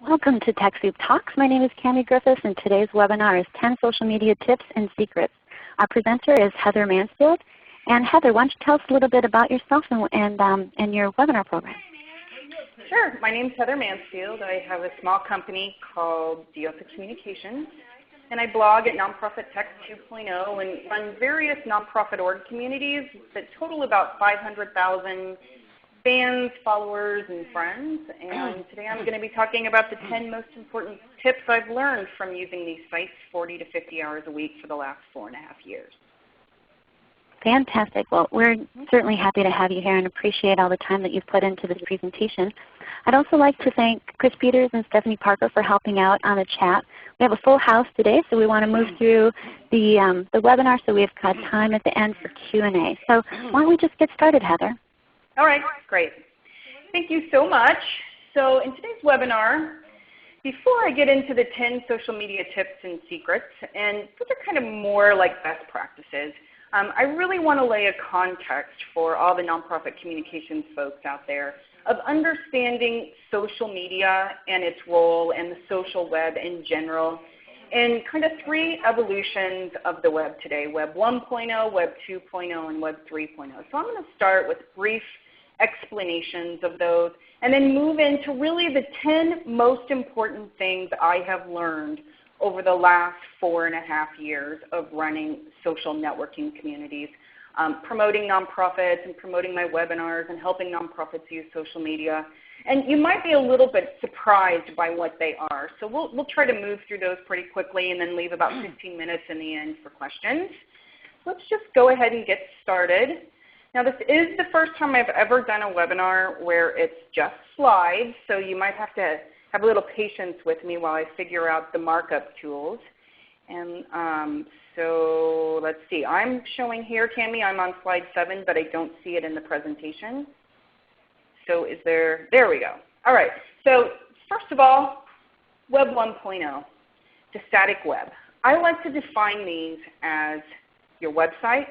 Welcome to TechSoup Talks. My name is Cami Griffiths, and today's webinar is 10 social media tips and secrets. Our presenter is Heather Mansfield. And Heather, why don't you tell us a little bit about yourself and your webinar program? Sure. My name is Heather Mansfield. I have a small company called Diosa Communications, and I blog at Nonprofit Tech 2.0 and run various nonprofit org communities that total about 500,000 fans, followers, and friends. And today I'm going to be talking about the 10 most important tips I've learned from using these sites 40 to 50 hours a week for the last 4.5 years. Fantastic. Well, we're certainly happy to have you here and appreciate all the time that you've put into this presentation. I'd also like to thank Chris Peters and Stephanie Parker for helping out on the chat. We have a full house today, so we want to move through the webinar so we've got time at the end for Q&A. So why don't we just get started, Heather? All right, great. Thank you so much. So in today's webinar, before I get into the 10 social media tips and secrets, and those are kind of more like best practices, I really want to lay a context for all the nonprofit communications folks out there of understanding social media and its role and the social web in general, and kind of 3 evolutions of the web today, Web 1.0, Web 2.0, and Web 3.0. So I'm going to start with brief explanations of those and then move into really the 10 most important things I have learned over the last 4.5 years of running social networking communities, promoting nonprofits and promoting my webinars and helping nonprofits use social media. And you might be a little bit surprised by what they are. So we'll try to move through those pretty quickly and then leave about 15 minutes in the end for questions. Let's just go ahead and get started. Now this is the first time I've ever done a webinar where it's just slides, so you might have to have a little patience with me while I figure out the markup tools. And so let's see. I'm showing here, Cami, I'm on slide 7, but I don't see it in the presentation. So is there we go. All right. So first of all, Web 1.0, the static web. I like to define these as your website,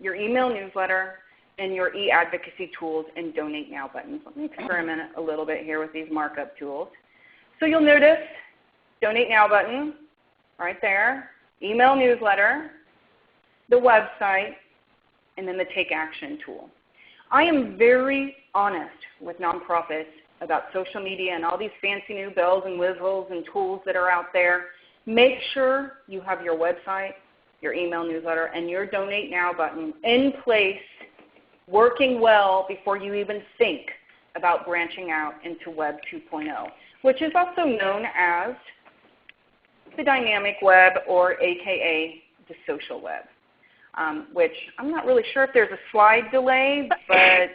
your email newsletter, and your e-advocacy tools and Donate Now buttons. Let me experiment a little bit here with these markup tools. So you'll notice Donate Now button right there, email newsletter, the website, and then the Take Action tool. I am very honest with nonprofits about social media and all these fancy new bells and whistles and tools that are out there. Make sure you have your website, your email newsletter, and your Donate Now button in place, working well before you even think about branching out into Web 2.0, which is also known as the dynamic web, or AKA the social web, which I'm not really sure if there's a slide delay, but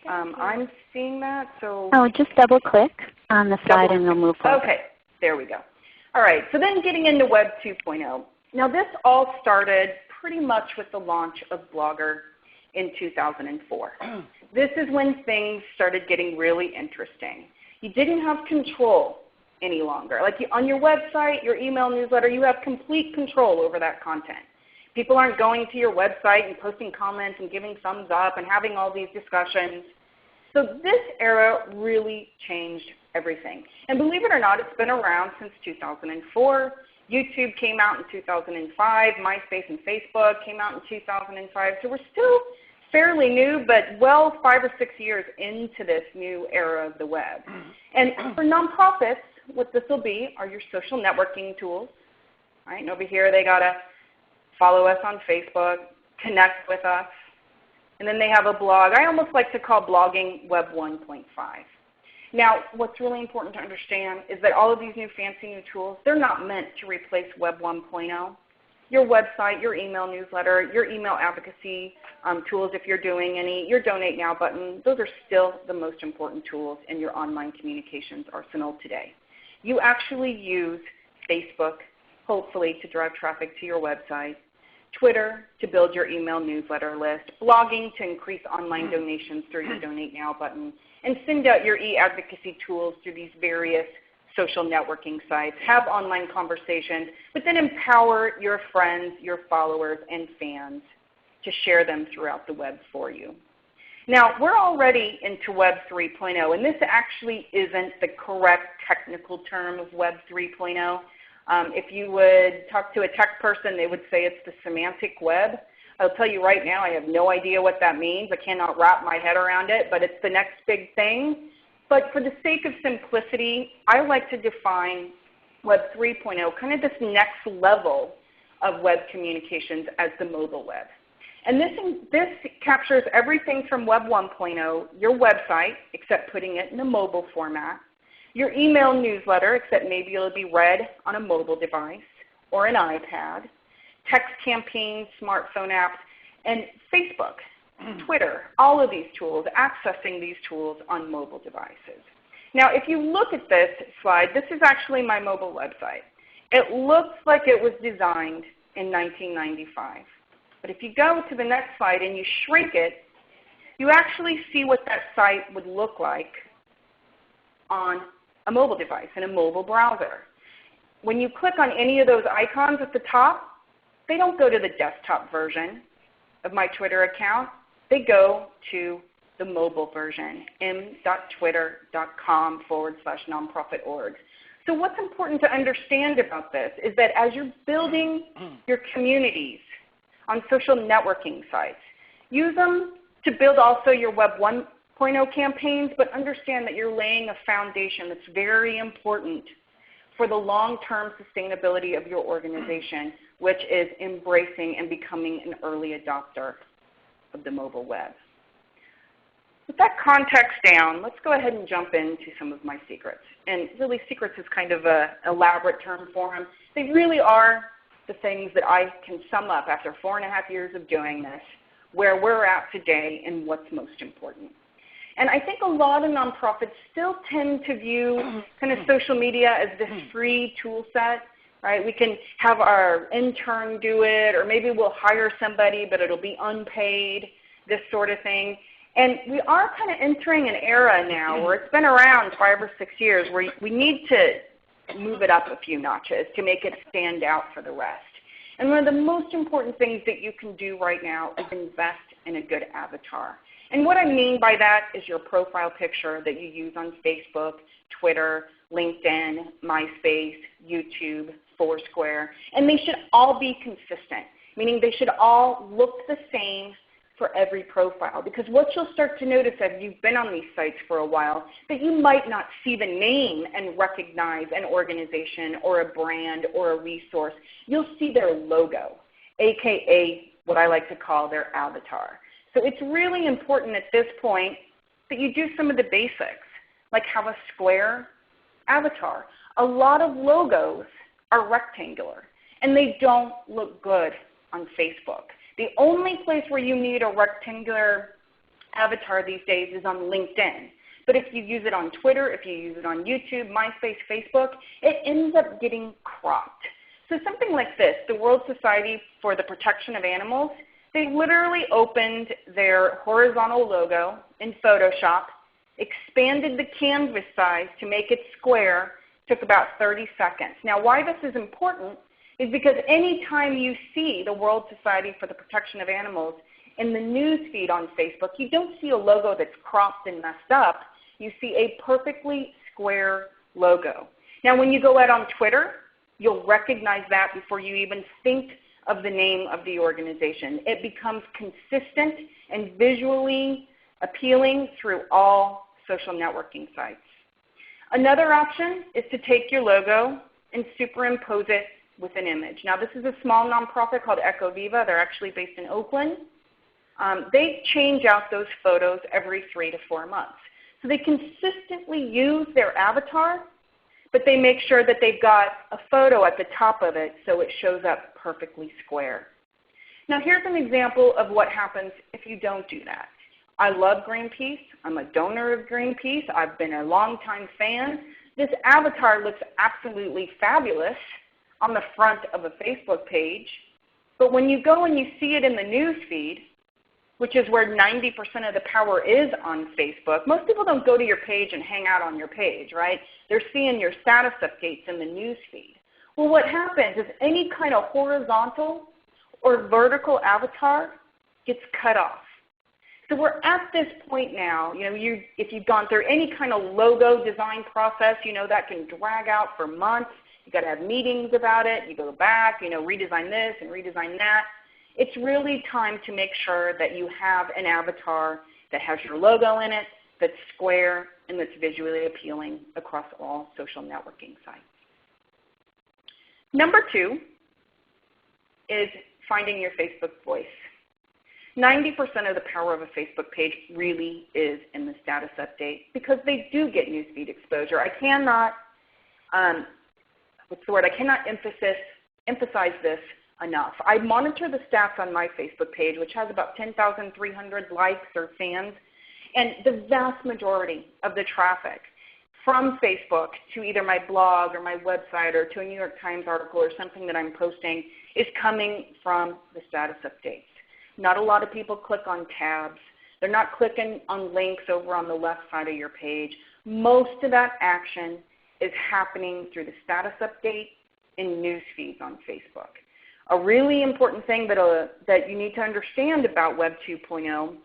I'm seeing that. So just double click on the slide and we'll move forward. Okay, there we go. All right, so then getting into Web 2.0. Now this all started pretty much with the launch of Blogger in 2004. This is when things started getting really interesting. You didn't have control any longer. Like on your website, your email newsletter, you have complete control over that content. People aren't going to your website and posting comments and giving thumbs up and having all these discussions. So this era really changed everything. And believe it or not, it's been around since 2004. YouTube came out in 2005. MySpace and Facebook came out in 2005. So we're still fairly new, but well 5 or 6 years into this new era of the web. And for nonprofits, what this will be are your social networking tools. Right? And over here they got to follow us on Facebook, connect with us, and then they have a blog. I almost like to call blogging Web 1.5. Now, what's really important to understand is that all of these new fancy new tools, they're not meant to replace Web 1.0. Your website, your email newsletter, your email advocacy tools if you're doing any, your Donate Now button, those are still the most important tools in your online communications arsenal today. You actually use Facebook, hopefully, to drive traffic to your website, Twitter to build your email newsletter list, blogging to increase online donations through your Donate Now button, and send out your e-advocacy tools through these various social networking sites, have online conversations, but then empower your friends, your followers, and fans to share them throughout the web for you. Now, we're already into Web 3.0, and this actually isn't the correct technical term of Web 3.0. If you would talk to a tech person, they would say it's the semantic web. I'll tell you right now, I have no idea what that means. I cannot wrap my head around it, but it's the next big thing. But for the sake of simplicity, I like to define Web 3.0, kind of this next level of web communications, as the mobile web. And this captures everything from Web 1.0, your website, except putting it in a mobile format, your email newsletter, except maybe it'll be read on a mobile device or an iPad, text campaigns, smartphone apps, and Facebook, Twitter, all of these tools, accessing these tools on mobile devices. Now, if you look at this slide, this is actually my mobile website. It looks like it was designed in 1995. But if you go to the next slide and you shrink it, you actually see what that site would look like on a mobile device, in a mobile browser. When you click on any of those icons at the top, they don't go to the desktop version of my Twitter account. They go to the mobile version, m.twitter.com/nonprofit.org. So what's important to understand about this is that as you're building your communities on social networking sites, use them to build also your Web 1.0 campaigns, but understand that you're laying a foundation that's very important for the long-term sustainability of your organization, which is embracing and becoming an early adopter of the mobile web. With that context down, let's go ahead and jump into some of my secrets. And really, secrets is kind of an elaborate term for them. They really are the things that I can sum up after 4.5 years of doing this, where we're at today and what's most important. And I think a lot of nonprofits still tend to view kind of social media as this free tool set, right? We can have our intern do it, or maybe we'll hire somebody, but it'll be unpaid, this sort of thing. And we are kind of entering an era now where it's been around 5 or 6 years where we need to move it up a few notches to make it stand out for the rest. And one of the most important things that you can do right now is invest in a good avatar. And what I mean by that is your profile picture that you use on Facebook, Twitter, LinkedIn, MySpace, YouTube, Foursquare. And they should all be consistent, meaning they should all look the same for every profile. Because what you'll start to notice as you've been on these sites for a while, that you might not see the name and recognize an organization or a brand or a resource. You'll see their logo, AKA what I like to call their avatar. So it's really important at this point that you do some of the basics, like have a square avatar. A lot of logos are rectangular, and they don't look good on Facebook. The only place where you need a rectangular avatar these days is on LinkedIn. But if you use it on Twitter, if you use it on YouTube, MySpace, Facebook, it ends up getting cropped. So something like this, the World Society for the Protection of Animals, they literally opened their horizontal logo in Photoshop, expanded the canvas size to make it square, took about 30 seconds. Now why this is important is because anytime you see the World Society for the Protection of Animals in the news feed on Facebook, you don't see a logo that's cropped and messed up. You see a perfectly square logo. Now when you go out on Twitter, you'll recognize that before you even think of the name of the organization. It becomes consistent and visually appealing through all social networking sites. Another option is to take your logo and superimpose it with an image. Now this is a small nonprofit called EcoViva. They're actually based in Oakland. They change out those photos every 3 to 4 months. So they consistently use their avatar, but they make sure that they've got a photo at the top of it so it shows up perfectly square. Now here's an example of what happens if you don't do that. I love Greenpeace. I'm a donor of Greenpeace. I've been a longtime fan. This avatar looks absolutely fabulous on the front of a Facebook page, but when you go and you see it in the news feed, which is where 90% of the power is on Facebook, most people don't go to your page and hang out on your page, right? They're seeing your status updates in the news feed. Well, what happens is any kind of horizontal or vertical avatar gets cut off. So we're at this point now, if you've gone through any kind of logo design process, that can drag out for months. You've got to have meetings about it. You go back, redesign this and redesign that. It's really time to make sure that you have an avatar that has your logo in it, that's square, and that's visually appealing across all social networking sites. Number 2 is finding your Facebook voice. 90% of the power of a Facebook page really is in the status update because they do get newsfeed exposure. I cannot, I cannot emphasize this enough. I monitor the stats on my Facebook page, which has about 10,300 likes or fans, and the vast majority of the traffic from Facebook to either my blog or my website or to a New York Times article or something that I'm posting is coming from the status updates. Not a lot of people click on tabs. They're not clicking on links over on the left side of your page. Most of that action is happening through the status update and news feeds on Facebook. A really important thing that you need to understand about Web 2.0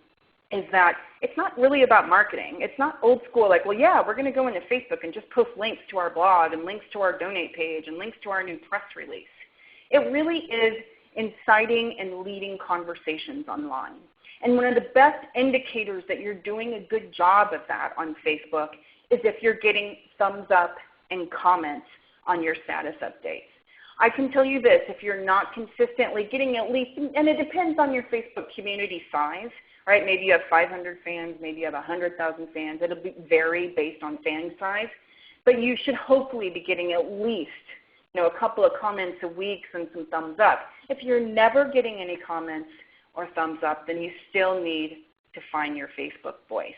is that it's not really about marketing. It's not old school like, well, yeah, we're going to go into Facebook and just post links to our blog and links to our donate page and links to our new press release. It really is inciting and leading conversations online. And one of the best indicators that you're doing a good job of that on Facebook is if you're getting thumbs up and comments on your status updates. I can tell you this, if you're not consistently getting at least, and it depends on your Facebook community size, right? Maybe you have 500 fans, maybe you have 100,000 fans. It'll vary based on fan size. But you should hopefully be getting at least a couple of comments a week and some thumbs up. If you're never getting any comments or thumbs up, then you still need to find your Facebook voice.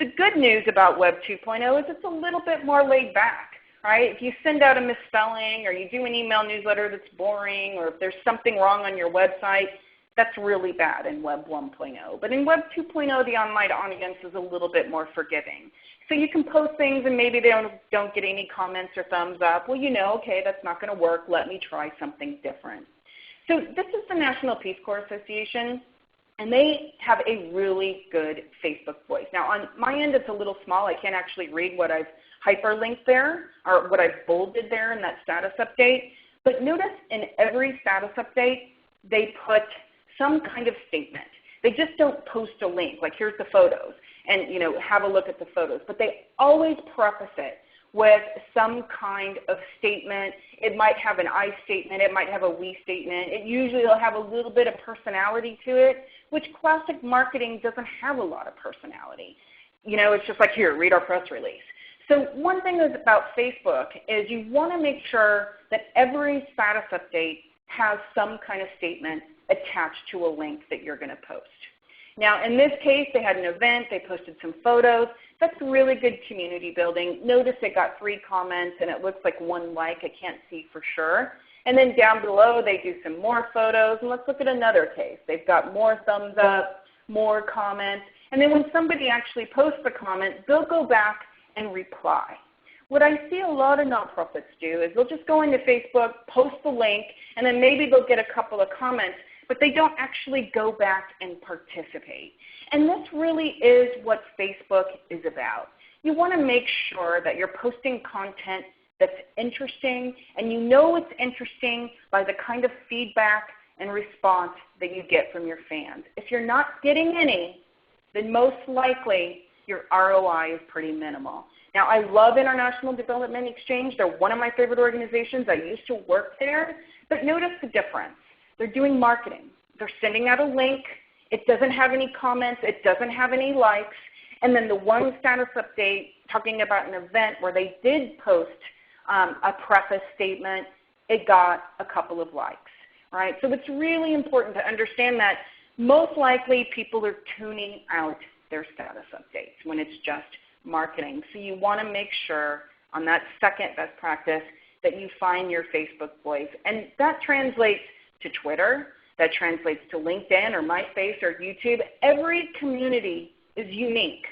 The good news about Web 2.0 is it's a little bit more laid back, right? If you send out a misspelling or you do an email newsletter that's boring or if there's something wrong on your website, that's really bad in Web 1.0. But in Web 2.0, the online audience is a little bit more forgiving. So you can post things and maybe they don't get any comments or thumbs up. Well, okay, that's not going to work. Let me try something different. So this is the National Peace Corps Association, and they have a really good Facebook voice. Now on my end, it's a little small. I can't actually read what I've hyperlinked there or what I've bolded there in that status update. But notice in every status update, they put some kind of statement. They just don't post a link, like here's the photos, and have a look at the photos. But they always preface it with some kind of statement. It might have an I statement. It might have a we statement. It usually will have a little bit of personality to it, which classic marketing doesn't have a lot of personality. It's just like, here, read our press release. So one thing about Facebook is you want to make sure that every status update has some kind of statement attached to a link that you're going to post. Now in this case, they had an event, they posted some photos. That's really good community building. Notice it got 3 comments and it looks like 1 like. I can't see for sure. And then down below they do some more photos, and let's look at another case. They've got more thumbs up, more comments, and then when somebody actually posts the comment, they'll go back and reply. What I see a lot of nonprofits do is they'll just go into Facebook, post the link, and then maybe they'll get a couple of comments, but they don't actually go back and participate. And this really is what Facebook is about. You want to make sure that you're posting content that's interesting, and it's interesting by the kind of feedback and response that you get from your fans. If you're not getting any, then most likely your ROI is pretty minimal. Now, I love International Development Exchange. They're one of my favorite organizations. I used to work there. But notice the difference. They're doing marketing. They're sending out a link. It doesn't have any comments. It doesn't have any likes. And then the one status update talking about an event where they did post a preface statement, it got a couple of likes. Right? So it's really important to understand that most likely people are tuning out their status updates when it's just marketing. So you want to make sure on that second best practice that you find your Facebook voice. And that translates to Twitter, that translates to LinkedIn or MySpace or YouTube. Every community is unique.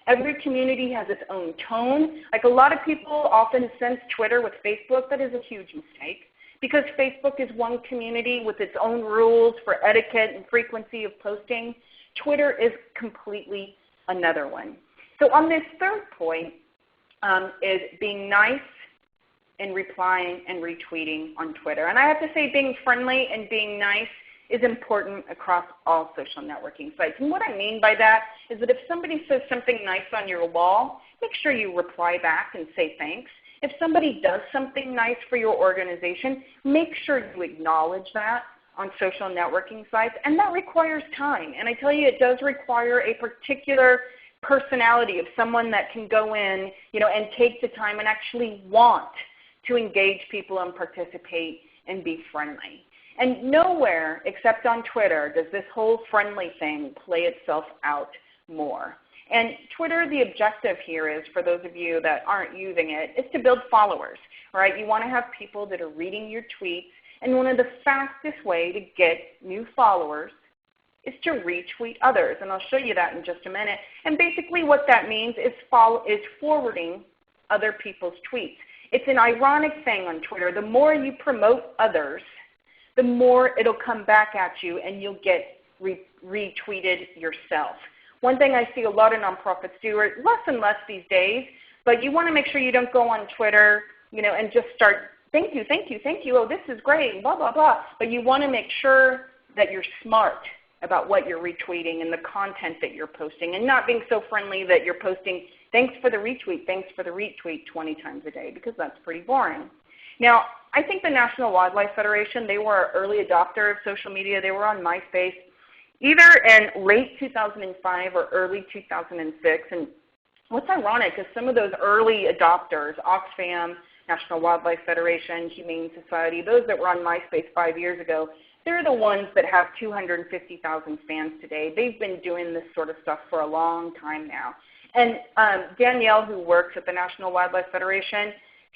Every community has its own tone. Like a lot of people often sense Twitter with Facebook. That is a huge mistake because Facebook is one community with its own rules for etiquette and frequency of posting. Twitter is completely another one. So on this third point is being nice and replying and retweeting on Twitter. And I have to say being friendly and being nice is important across all social networking sites. And what I mean by that is that if somebody says something nice on your wall, make sure you reply back and say thanks. If somebody does something nice for your organization, make sure you acknowledge that on social networking sites. And that requires time. And I tell you, it does require a particular personality of someone that can go in, and take the time and actually want to engage people and participate and be friendly. And nowhere except on Twitter does this whole friendly thing play itself out more. And Twitter, the objective here is, for those of you that aren't using it, is to build followers, right? You want to have people that are reading your tweets, and one of the fastest way to get new followers is to retweet others. And I'll show you that in just a minute. And basically what that means is forwarding other people's tweets. It's an ironic thing on Twitter. The more you promote others, the more it'll come back at you and you'll get retweeted yourself. One thing I see a lot of nonprofits do, or less and less these days, but you want to make sure you don't go on Twitter, and just start, thank you, thank you, thank you, oh, this is great, blah, blah, blah. But you want to make sure that you're smart about what you're retweeting and the content that you're posting, and not being so friendly that you're posting thanks for the retweet, thanks for the retweet 20 times a day, because that's pretty boring. Now, I think the National Wildlife Federation, they were an early adopter of social media. They were on MySpace either in late 2005 or early 2006. And what's ironic is some of those early adopters, Oxfam, National Wildlife Federation, Humane Society, those that were on MySpace 5 years ago, they're the ones that have 250,000 fans today. They've been doing this sort of stuff for a long time now. And Danielle, who works at the National Wildlife Federation,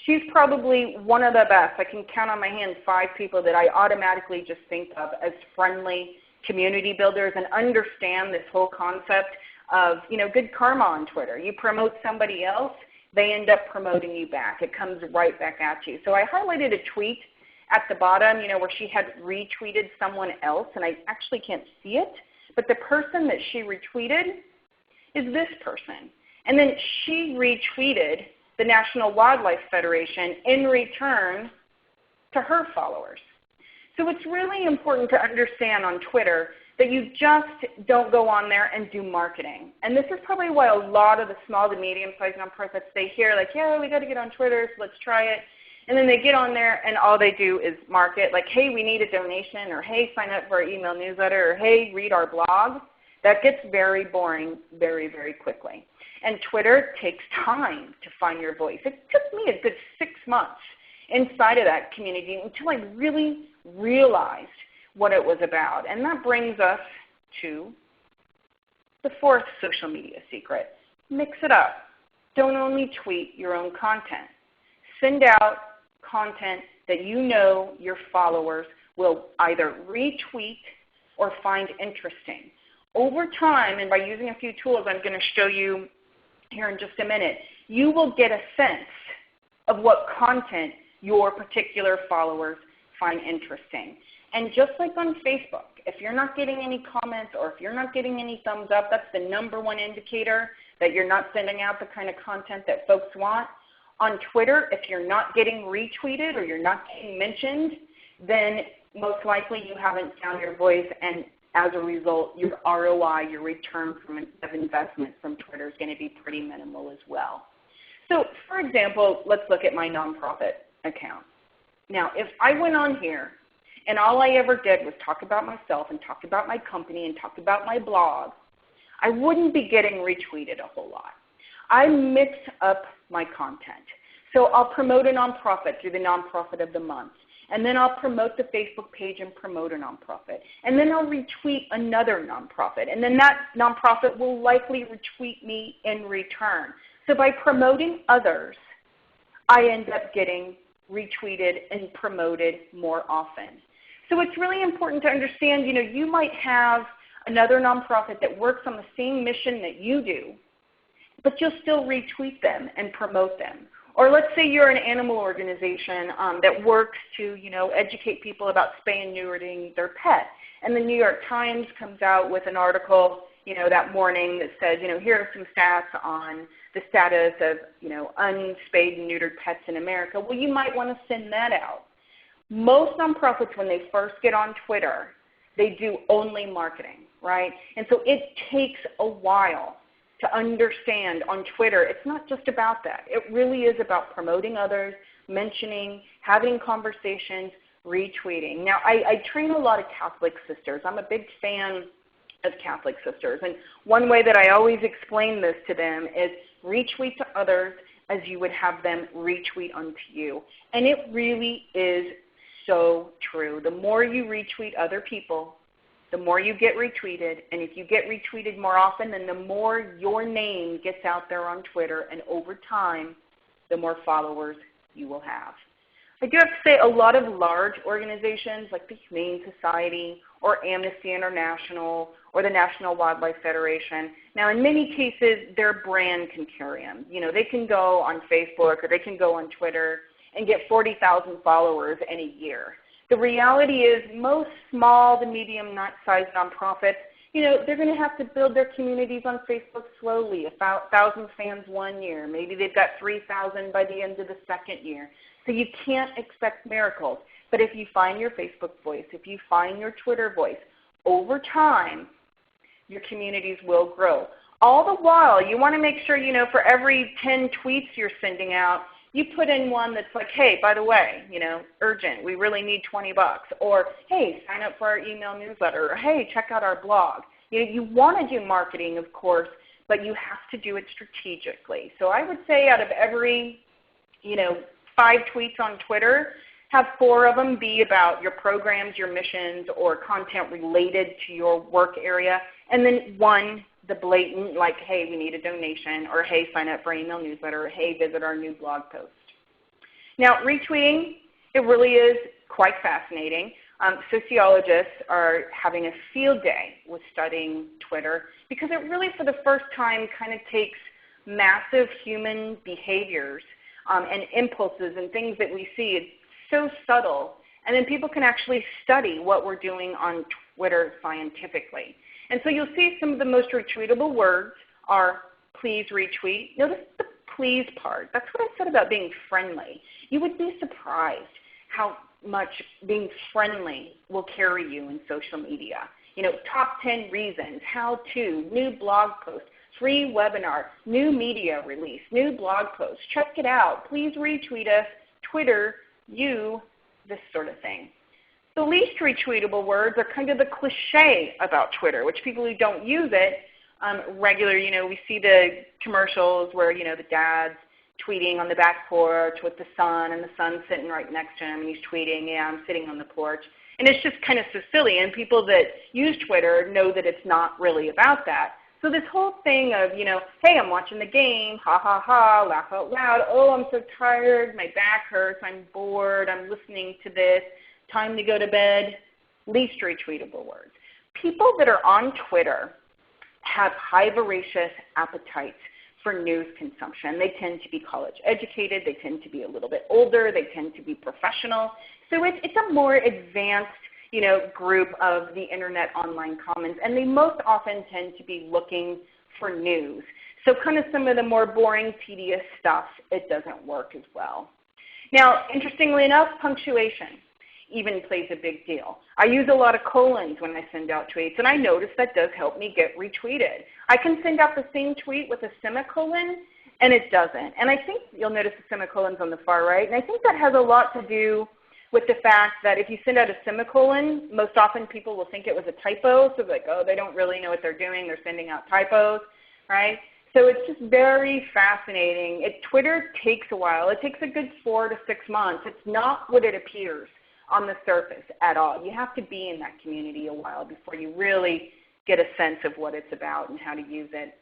she's probably one of the best. I can count on my hand 5 people that I automatically just think of as friendly community builders and understand this whole concept of, good karma on Twitter. You promote somebody else, they end up promoting you back. It comes right back at you. So I highlighted a tweet at the bottom, where she had retweeted someone else, and I actually can't see it, but the person that she retweeted is this person. And then she retweeted the National Wildlife Federation in return to her followers. So it's really important to understand on Twitter that you just don't go on there and do marketing. And this is probably why a lot of the small to medium-sized nonprofits, they hear like, yeah, we got to get on Twitter, so let's try it. And then they get on there and all they do is market, like, hey, we need a donation, or hey, sign up for our email newsletter, or hey, read our blog. That gets very boring very, very quickly. And Twitter takes time to find your voice. It took me a good 6 months inside of that community until I really realized what it was about. And that brings us to the 4th social media secret. Mix it up. Don't only tweet your own content. Send out content that your followers will either retweet or find interesting. Over time, and by using a few tools I'm going to show you here in just a minute, you will get a sense of what content your particular followers find interesting. And just like on Facebook, if you're not getting any comments or if you're not getting any thumbs up, that's the #1 indicator that you're not sending out the kind of content that folks want. On Twitter, if you're not getting retweeted or you're not getting mentioned, then most likely you haven't found your voice, and as a result, your ROI, your return of investment from Twitter is going to be pretty minimal as well. So for example, let's look at my nonprofit account. Now, if I went on here and all I ever did was talk about myself and talk about my company and talk about my blog, I wouldn't be getting retweeted a whole lot. I mix up my content. So I'll promote a nonprofit through the Nonprofit of the Month. And then I'll promote the Facebook page and promote a nonprofit. And then I'll retweet another nonprofit. And then that nonprofit will likely retweet me in return. So by promoting others, I end up getting retweeted and promoted more often. So it's really important to understand, you might have another nonprofit that works on the same mission that you do, but you'll still retweet them and promote them. Or let's say you're an animal organization that works to, educate people about spay and neutering their pet. And the New York Times comes out with an article, that morning that says, here are some stats on the status of, unspayed and neutered pets in America. Well, you might want to send that out. Most nonprofits, when they first get on Twitter, they do only marketing, right? And so it takes a while to understand on Twitter, it's not just about that. It really is about promoting others, mentioning, having conversations, retweeting. Now, I train a lot of Catholic sisters. I'm a big fan of Catholic sisters. And one way that I always explain this to them is retweet to others as you would have them retweet unto you. And it really is so true. The more you retweet other people, the more you get retweeted. And if you get retweeted more often, then the more your name gets out there on Twitter. And over time, the more followers you will have. I do have to say a lot of large organizations like the Humane Society or Amnesty International or the National Wildlife Federation, now in many cases their brand can carry them. They can go on Facebook or they can go on Twitter and get 40,000 followers in a year. The reality is most small to medium-sized nonprofits, they're going to have to build their communities on Facebook slowly. 1,000 fans 1 year. Maybe they've got 3,000 by the end of the second year. So you can't expect miracles. But if you find your Facebook voice, if you find your Twitter voice, over time, your communities will grow. All the while, you want to make sure, for every 10 tweets you're sending out, you put in one that's like, hey, by the way, urgent, we really need $20. Or, hey, sign up for our email newsletter. Or, hey, check out our blog. You want to do marketing, of course, but you have to do it strategically. So I would say out of every, 5 tweets on Twitter, have 4 of them be about your programs, your missions, or content related to your work area. And then 1, the blatant, like, hey, we need a donation, or hey, sign up for our email newsletter, or hey, visit our new blog post. Now, retweeting, it really is quite fascinating. Sociologists are having a field day with studying Twitter because it really, for the first time, kind of takes massive human behaviors and impulses and things that we see. It's so subtle. And then people can actually study what we're doing on Twitter scientifically. And so you'll see some of the most retweetable words are please retweet. Notice the please part. That's what I said about being friendly. You would be surprised how much being friendly will carry you in social media. Top 10 reasons, how to, new blog post, free webinar, new media release, new blog post. Check it out. Please retweet us, Twitter, you, this sort of thing. The least retweetable words are kind of the cliche about Twitter, which people who don't use it regularly, we see the commercials where, the dad's tweeting on the back porch with the son, and the son's sitting right next to him, and he's tweeting, yeah, I'm sitting on the porch. And it's just kind of so silly, and people that use Twitter know that it's not really about that. So this whole thing of, hey, I'm watching the game, ha, ha, ha, laugh out loud, oh, I'm so tired, my back hurts, I'm bored, I'm listening to this, time to go to bed, least retweetable words. People that are on Twitter have high voracious appetites for news consumption. They tend to be college educated, they tend to be a little bit older, they tend to be professional. So it's a more advanced group of the internet online commons, and they most often tend to be looking for news. So kind of some of the more boring, tedious stuff, it doesn't work as well. Now, interestingly enough, punctuation even plays a big deal. I use a lot of colons when I send out tweets, and I notice that does help me get retweeted. I can send out the same tweet with a semicolon, and it doesn't. And I think you'll notice the semicolons on the far right, and I think that has a lot to do with the fact that if you send out a semicolon, most often people will think it was a typo, so like, oh, they don't really know what they're doing, they're sending out typos, right? So it's just very fascinating. Twitter takes a while. It takes a good 4 to 6 months. It's not what it appears on the surface at all. You have to be in that community a while before you really get a sense of what it's about and how to use it.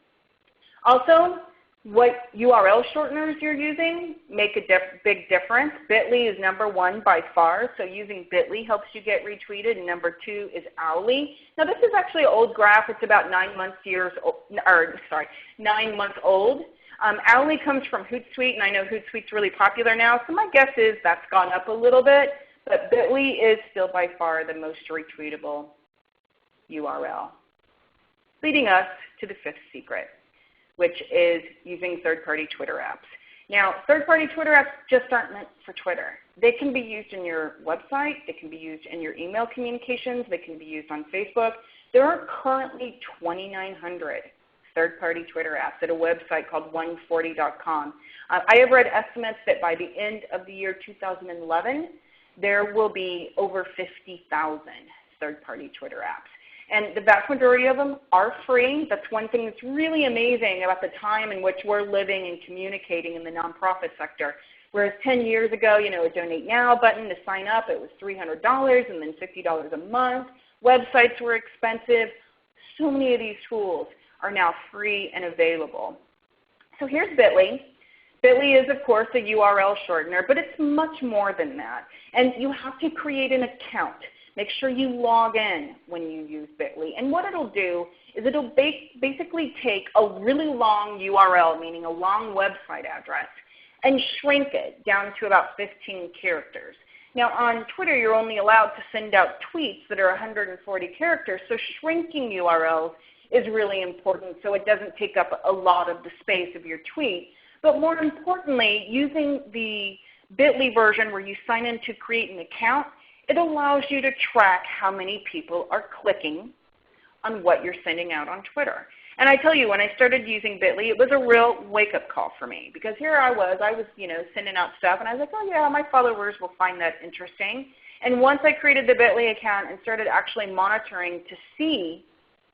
Also, what URL shorteners you're using make a big difference. Bitly is ’1 by far, so using Bitly helps you get retweeted, and #2 is Owly. Now this is actually an old graph. It's about 9 months old. Owly comes from Hootsuite, and I know Hootsuite's really popular now, so my guess is that's gone up a little bit, but Bitly is still by far the most retweetable URL. leading us to the fifth secret, which is using third-party Twitter apps. Now, third-party Twitter apps just aren't meant for Twitter. They can be used in your website. They can be used in your email communications. They can be used on Facebook. There are currently 2,900 third-party Twitter apps at a website called 140.com. I have read estimates that by the end of the year 2011, there will be over 50,000 third-party Twitter apps. And the vast majority of them are free. That's one thing that's really amazing about the time in which we're living and communicating in the nonprofit sector. Whereas 10 years ago, a Donate Now button to sign up, it was $300 and then $50 a month. Websites were expensive. So many of these tools are now free and available. So here's Bitly. Bitly is, of course, a URL shortener, but it's much more than that. And you have to create an account. Make sure you log in when you use Bitly. And what it'll do is it'll basically take a really long URL, meaning a long website address, and shrink it down to about 15 characters. Now on Twitter, you're only allowed to send out tweets that are 140 characters, so shrinking URLs is really important so it doesn't take up a lot of the space of your tweet. But more importantly, using the Bitly version where you sign in to create an account, it allows you to track how many people are clicking on what you're sending out on Twitter. And I tell you, when I started using Bitly, it was a real wake-up call for me because here I was sending out stuff, and I was like, oh yeah, my followers will find that interesting. And once I created the Bitly account and started actually monitoring to see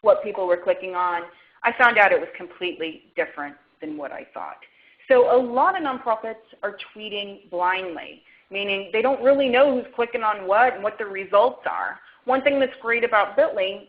what people were clicking on, I found out it was completely different than what I thought. So a lot of nonprofits are tweeting blindly, meaning they don't really know who's clicking on what and what the results are. One thing that's great about Bitly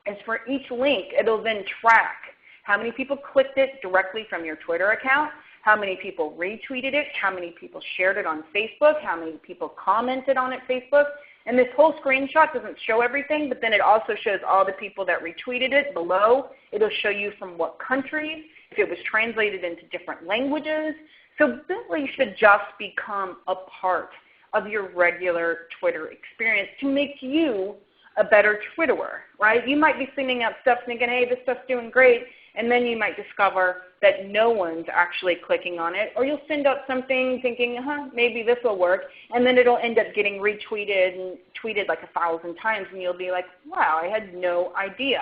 is for each link, it'll then track how many people clicked it directly from your Twitter account, how many people retweeted it, how many people shared it on Facebook, how many people commented on it Facebook. And this whole screenshot doesn't show everything, but then it also shows all the people that retweeted it below. It'll show you from what countries, if it was translated into different languages. So Bitly should just become a part of your regular Twitter experience to make you a better Twitterer, right? You might be sending out stuff thinking, hey, this stuff's doing great, and then you might discover that no one's actually clicking on it, or you'll send out something thinking, maybe this will work, and then it'll end up getting retweeted and tweeted like 1,000 times, and you'll be like, wow, I had no idea.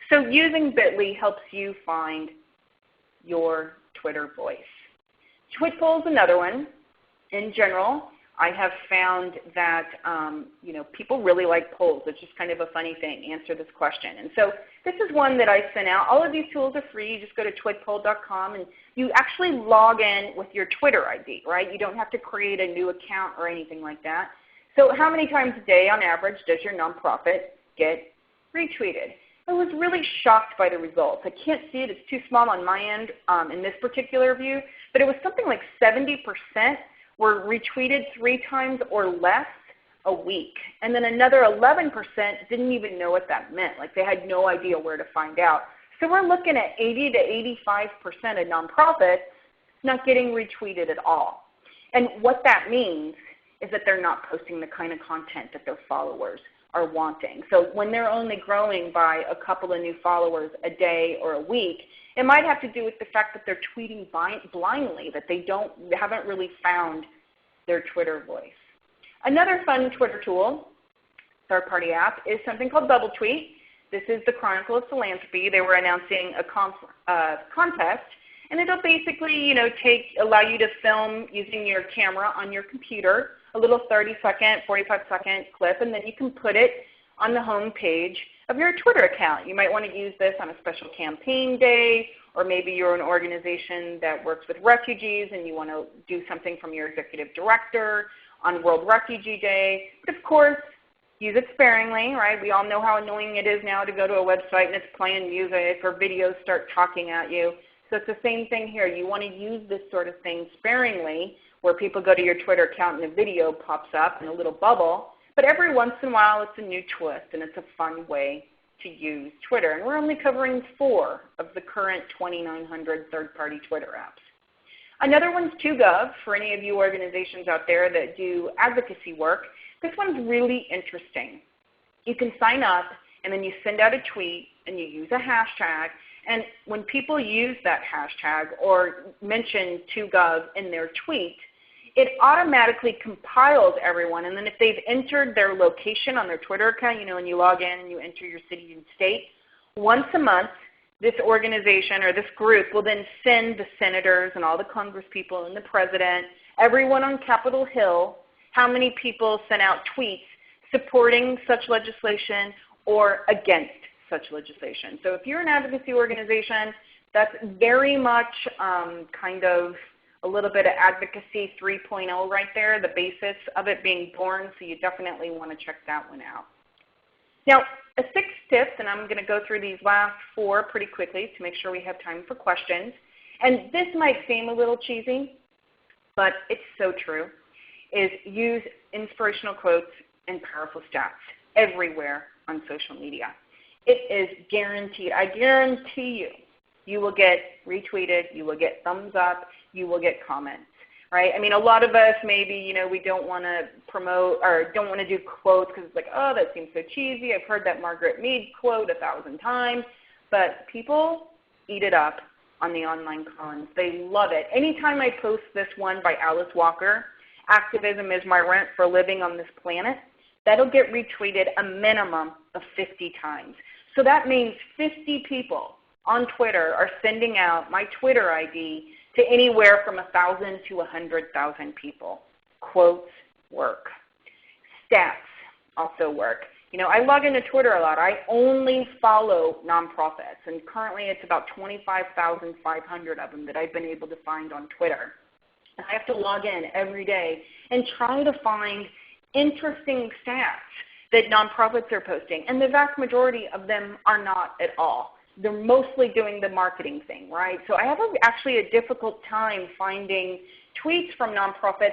So using Bitly helps you find your Twitter voice. Twitpoll is another one. In general, I have found that people really like polls. It's just kind of a funny thing, answer this question. And so this is one that I sent out. All of these tools are free. You just go to twitpoll.com and you actually log in with your Twitter ID, right? You don't have to create a new account or anything like that. So how many times a day on average does your nonprofit get retweeted? I was really shocked by the results. I can't see it. It's too small on my end in this particular view, but it was something like 70% were retweeted 3 times or less a week. And then another 11% didn't even know what that meant. Like they had no idea where to find out. So we're looking at 80 to 85% of nonprofits not getting retweeted at all. And what that means is that they're not posting the kind of content that their followers are wanting. So when they're only growing by a couple of new followers a day or a week, it might have to do with the fact that they're tweeting blindly, that they haven't really found their Twitter voice. Another fun Twitter tool, third-party app, is something called Bubble Tweet. This is the Chronicle of Philanthropy. They were announcing a contest, and it'll basically allow you to film using your camera on your computer, a little 30-second, 45-second clip, and then you can put it on the home page of your Twitter account. You might want to use this on a special campaign day, or maybe you're an organization that works with refugees and you want to do something from your executive director on World Refugee Day. But of course, use it sparingly, right? We all know how annoying it is now to go to a website and it's playing music or videos start talking at you. So it's the same thing here. You want to use this sort of thing sparingly, where people go to your Twitter account and a video pops up in a little bubble. But every once in a while it's a new twist and it's a fun way to use Twitter. And we're only covering 4 of the current 2,900 third-party Twitter apps. Another one's TwoGov for any of you organizations out there that do advocacy work. This one's really interesting. You can sign up and then you send out a tweet and you use a hashtag, and when people use that hashtag or mention 2Gov in their tweet, it automatically compiles everyone. And then if they've entered their location on their Twitter account, when you log in and you enter your city and state, once a month, this organization or this group will then send the senators and all the congresspeople and the president, everyone on Capitol Hill, how many people sent out tweets supporting such legislation or against such legislation. So if you're an advocacy organization, that's very much kind of a little bit of advocacy 3.0 right there, the basis of it being born, so you definitely want to check that one out. Now, a sixth tip, and I'm going to go through these last 4 pretty quickly to make sure we have time for questions. And this might seem a little cheesy, but it's so true, is use inspirational quotes and powerful stats everywhere on social media. It is guaranteed. I guarantee you, you will get retweeted, you will get thumbs up, you will get comments, right? I mean, a lot of us maybe, we don't want to promote or don't want to do quotes because it's like, oh, that seems so cheesy. I've heard that Margaret Mead quote 1,000 times. But people eat it up on the online comments. They love it. Anytime I post this one by Alice Walker, Activism is my rent for living on this planet, that'll get retweeted a minimum of 50 times. So that means 50 people on Twitter are sending out my Twitter ID to anywhere from 1,000 to 100,000 people. Quotes work. Stats also work. I log into Twitter a lot. I only follow nonprofits, and currently it's about 25,500 of them that I've been able to find on Twitter. I have to log in every day and try to find interesting stats that nonprofits are posting, and the vast majority of them are not at all. They're mostly doing the marketing thing, right? So I have actually a difficult time finding tweets from nonprofits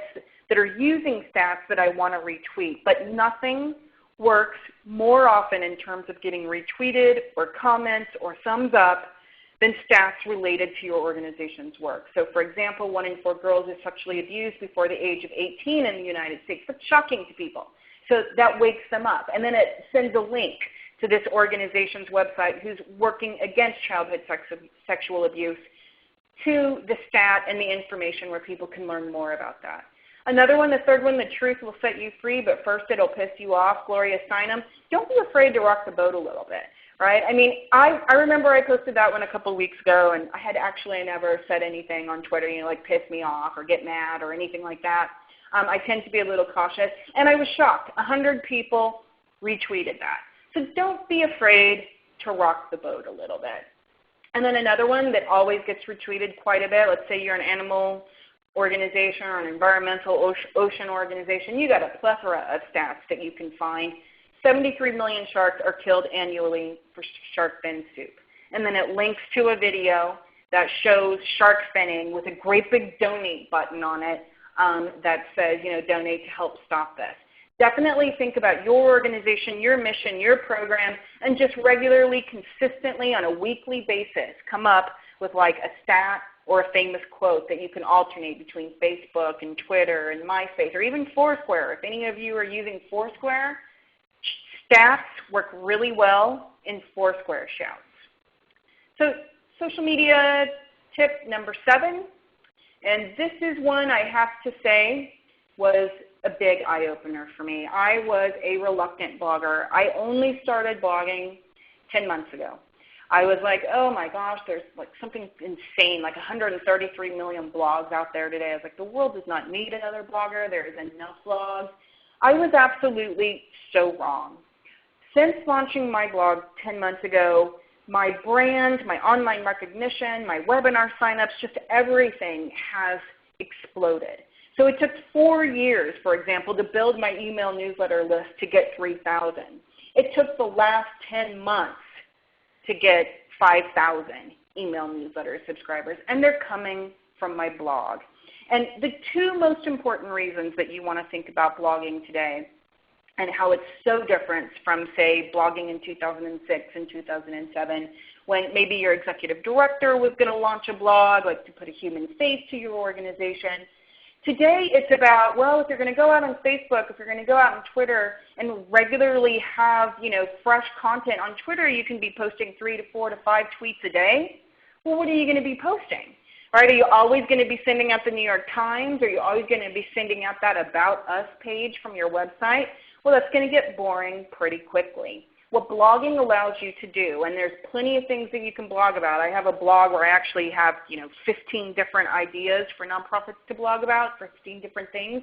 that are using stats that I want to retweet, but nothing works more often in terms of getting retweeted or comments or thumbs up than stats related to your organization's work. So for example, 1 in 4 girls is sexually abused before the age of 18 in the United States. That's shocking to people. So that wakes them up. And then it sends a link to this organization's website who's working against childhood sexual abuse to the stat and the information where people can learn more about that. Another one, the third one, the truth will set you free, but first it'll piss you off, Gloria Steinem. Don't be afraid to rock the boat a little bit, right? I mean, I remember I posted that one a couple weeks ago, and I had actually never said anything on Twitter, like piss me off or get mad or anything like that. I tend to be a little cautious, and I was shocked. 100 people retweeted that. So don't be afraid to rock the boat a little bit. And then another one that always gets retweeted quite a bit, let's say you're an animal organization or an environmental ocean organization, you got a plethora of stats that you can find. 73 million sharks are killed annually for shark fin soup. And then it links to a video that shows shark finning with a great big donate button on it that says, donate to help stop this. Definitely think about your organization, your mission, your program, and just regularly, consistently, on a weekly basis, come up with like a stat or a famous quote that you can alternate between Facebook and Twitter and MySpace or even Foursquare. If any of you are using Foursquare, stats work really well in Foursquare shouts. So social media tip number 7, and this is one I have to say was a big eye-opener for me. I was a reluctant blogger. I only started blogging 10 months ago. I was like, oh my gosh, there's like something insane, like 133 million blogs out there today. I was like, the world does not need another blogger. There is enough blogs. I was absolutely so wrong. Since launching my blog 10 months ago, my brand, my online recognition, my webinar signups, just everything has exploded. So it took 4 years, for example, to build my email newsletter list to get 3,000. It took the last 10 months to get 5,000 email newsletter subscribers, and they're coming from my blog. And the 2 most important reasons that you want to think about blogging today and how it's so different from, say, blogging in 2006 and 2007 when maybe your executive director was going to launch a blog, like to put a human face to your organization. Today it's about, well, if you're going to go out on Facebook, if you're going to go out on Twitter and regularly have, fresh content on Twitter, you can be posting 3 to 4 to 5 tweets a day. Well, what are you going to be posting? Right? Are you always going to be sending out the New York Times? Are you always going to be sending out that About Us page from your website? Well, that's going to get boring pretty quickly. What blogging allows you to do, and there's plenty of things that you can blog about. I have a blog where I actually have 15 different ideas for nonprofits to blog about, 15 different things.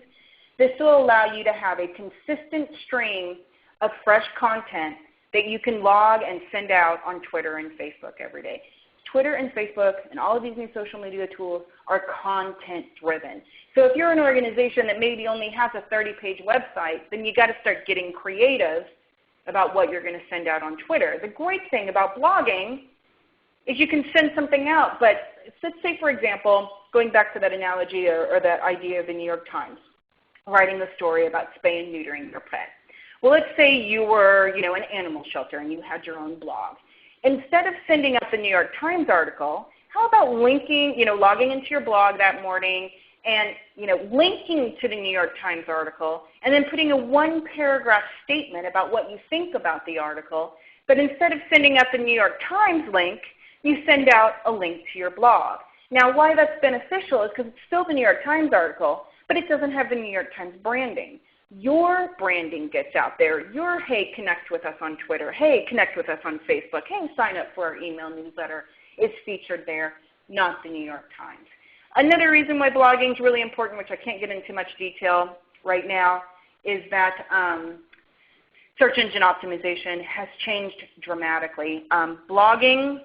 This will allow you to have a consistent stream of fresh content that you can log and send out on Twitter and Facebook every day. Twitter and Facebook and all of these new social media tools are content driven. So if you're an organization that maybe only has a 30-page website, then you've got to start getting creative about what you're going to send out on Twitter. The great thing about blogging is you can send something out, but let's say, for example, going back to that analogy or that idea of the New York Times, writing a story about spay and neutering your pet. Well, let's say you were an animal shelter and you had your own blog. Instead of sending out the New York Times article, how about linking, logging into your blog that morning and linking to the New York Times article and then putting a 1-paragraph statement about what you think about the article. But instead of sending out the New York Times link, you send out a link to your blog. Now why that's beneficial is because it's still the New York Times article, but it doesn't have the New York Times branding. Your branding gets out there. Your, hey, connect with us on Twitter. Hey, connect with us on Facebook. Hey, sign up for our email newsletter is featured there, not the New York Times. Another reason why blogging is really important, which I can't get into much detail right now, is that search engine optimization has changed dramatically. Blogging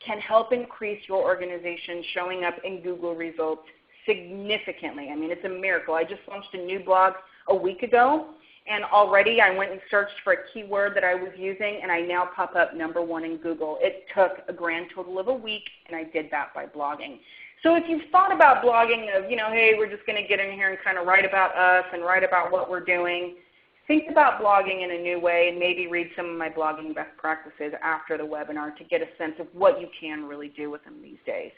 can help increase your organization showing up in Google results significantly. I mean, it's a miracle. I just launched a new blog a week ago, and already I went and searched for a keyword that I was using, and I now pop up #1 in Google. It took a grand total of a week, and I did that by blogging. So if you've thought about blogging of, hey, we're just going to get in here and kind of write about us and write about what we're doing, think about blogging in a new way and maybe read some of my blogging best practices after the webinar to get a sense of what you can really do with them these days.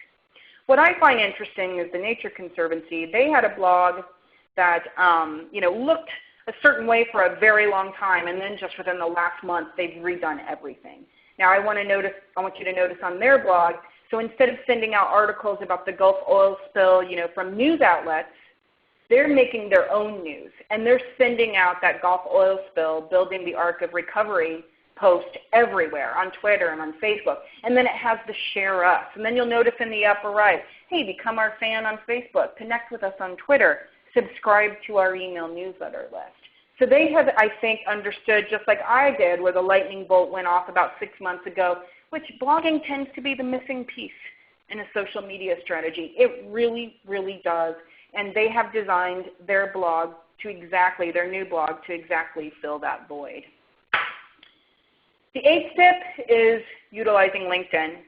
What I find interesting is the Nature Conservancy. They had a blog that looked a certain way for a very long time, and then just within the last month they've redone everything. Now I want you to notice on their blog, so instead of sending out articles about the Gulf oil spill from news outlets, they're making their own news, and they're sending out that Gulf oil spill, building the Ark of Recovery post everywhere on Twitter and on Facebook. And then it has the share us. And then you'll notice in the upper right, hey, become our fan on Facebook, connect with us on Twitter, subscribe to our email newsletter list. So they have, I think, understood, just like I did, where the lightning bolt went off about 6 months ago, which blogging tends to be the missing piece in a social media strategy. It really, really does. And they have designed their blog to exactly, their new blog, to exactly fill that void. The 8th tip is utilizing LinkedIn.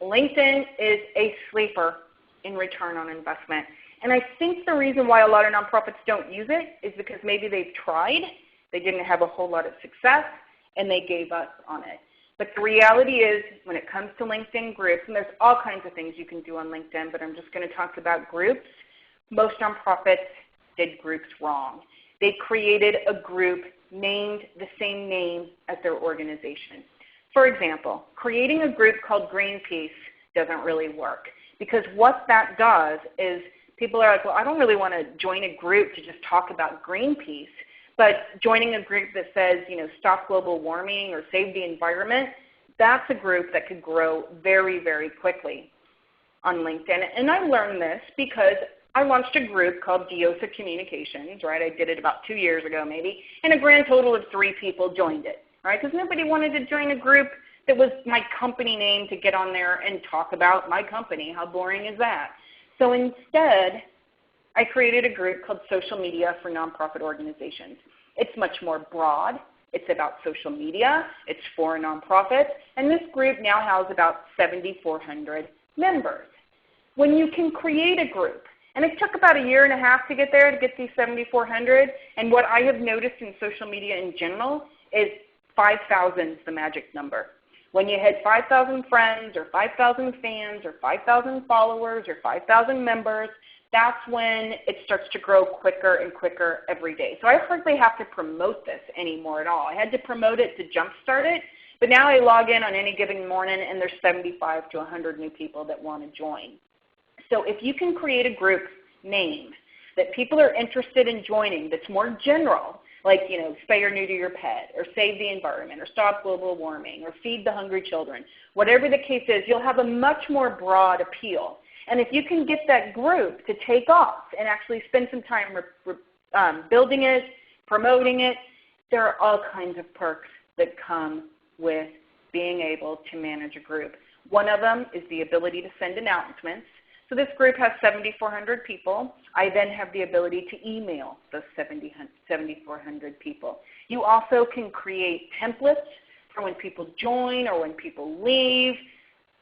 LinkedIn is a sleeper in return on investment. And I think the reason why a lot of nonprofits don't use it is because maybe they've tried, they didn't have a whole lot of success, and they gave up on it. But the reality is, when it comes to LinkedIn groups, and there's all kinds of things you can do on LinkedIn, but I'm just going to talk about groups, most nonprofits did groups wrong. They created a group named the same name as their organization. For example, creating a group called Greenpeace doesn't really work, because what that does is people are like, well, I don't really want to join a group to just talk about Greenpeace, but joining a group that says, stop global warming or save the environment, that's a group that could grow very, very quickly on LinkedIn. And I learned this because I launched a group called Diosa Communications, right? I did it about 2 years ago maybe, and a grand total of 3 people joined it, right? Because nobody wanted to join a group that was my company name to get on there and talk about my company. How boring is that? So instead, I created a group called Social Media for Nonprofit Organizations. It's much more broad. It's about social media. It's for nonprofits. And this group now has about 7,400 members. When you can create a group, and it took about 1.5 years to get there, to get these 7,400, and what I have noticed in social media in general is 5,000 is the magic number. When you hit 5,000 friends or 5,000 fans or 5,000 followers or 5,000 members, that's when it starts to grow quicker and quicker every day. So I hardly have to promote this anymore at all. I had to promote it to jumpstart it, but now I log in on any given morning and there's 75 to 100 new people that want to join. So if you can create a group name that people are interested in joining that's more general, like, spay or neuter your pet, or save the environment, or stop global warming, or feed the hungry children, whatever the case is, you'll have a much more broad appeal. And if you can get that group to take off and actually spend some time building it, promoting it, there are all kinds of perks that come with being able to manage a group. One of them is the ability to send announcements. So this group has 7,400 people. I then have the ability to email those 7,400 people. You also can create templates for when people join or when people leave.